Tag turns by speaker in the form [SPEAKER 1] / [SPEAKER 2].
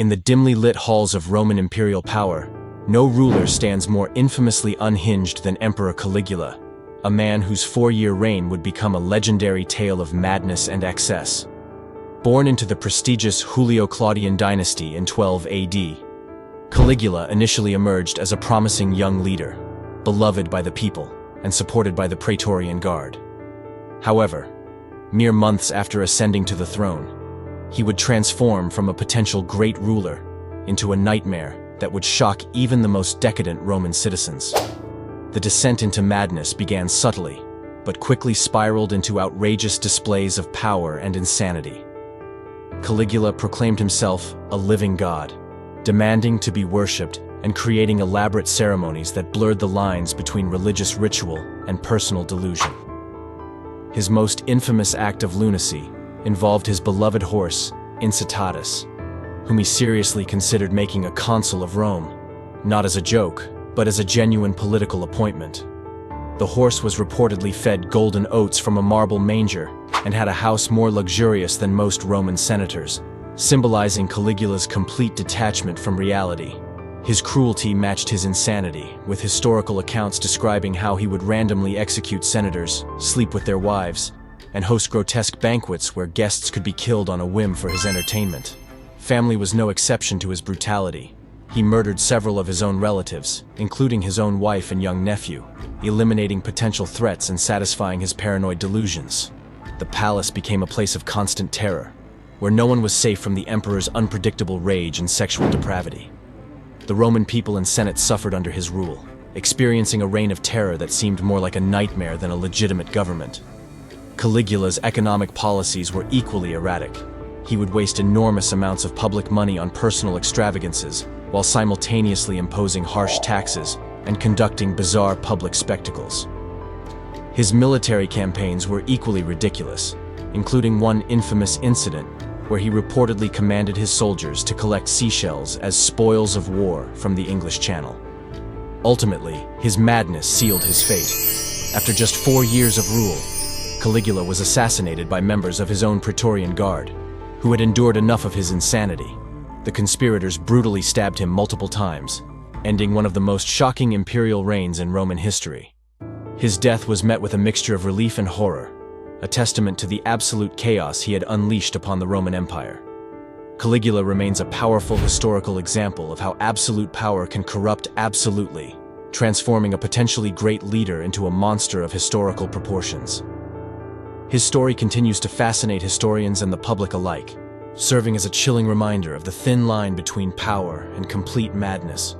[SPEAKER 1] In the dimly lit halls of Roman imperial power, no ruler stands more infamously unhinged than Emperor Caligula, a man whose 4-year reign would become a legendary tale of madness and excess. Born into the prestigious Julio-Claudian dynasty in 12 AD, Caligula initially emerged as a promising young leader, beloved by the people and supported by the Praetorian Guard. However, mere months after ascending to the throne, he would transform from a potential great ruler into a nightmare that would shock even the most decadent Roman citizens. The descent into madness began subtly, but quickly spiraled into outrageous displays of power and insanity. Caligula proclaimed himself a living god, demanding to be worshipped and creating elaborate ceremonies that blurred the lines between religious ritual and personal delusion. His most infamous act of lunacy involved his beloved horse, Incitatus, whom he seriously considered making a consul of Rome, not as a joke, but as a genuine political appointment. The horse was reportedly fed golden oats from a marble manger and had a house more luxurious than most Roman senators, symbolizing Caligula's complete detachment from reality. His cruelty matched his insanity, with historical accounts describing how he would randomly execute senators, sleep with their wives, and host grotesque banquets where guests could be killed on a whim for his entertainment. Family was no exception to his brutality. He murdered several of his own relatives, including his own wife and young nephew, eliminating potential threats and satisfying his paranoid delusions. The palace became a place of constant terror, where no one was safe from the emperor's unpredictable rage and sexual depravity. The Roman people and Senate suffered under his rule, experiencing a reign of terror that seemed more like a nightmare than a legitimate government. Caligula's economic policies were equally erratic. He would waste enormous amounts of public money on personal extravagances, while simultaneously imposing harsh taxes and conducting bizarre public spectacles. His military campaigns were equally ridiculous, including one infamous incident where he reportedly commanded his soldiers to collect seashells as spoils of war from the English Channel. Ultimately, his madness sealed his fate. After just 4 years of rule, Caligula was assassinated by members of his own Praetorian Guard, who had endured enough of his insanity. The conspirators brutally stabbed him multiple times, ending one of the most shocking imperial reigns in Roman history. His death was met with a mixture of relief and horror, a testament to the absolute chaos he had unleashed upon the Roman Empire. Caligula remains a powerful historical example of how absolute power can corrupt absolutely, transforming a potentially great leader into a monster of historical proportions. His story continues to fascinate historians and the public alike, serving as a chilling reminder of the thin line between power and complete madness.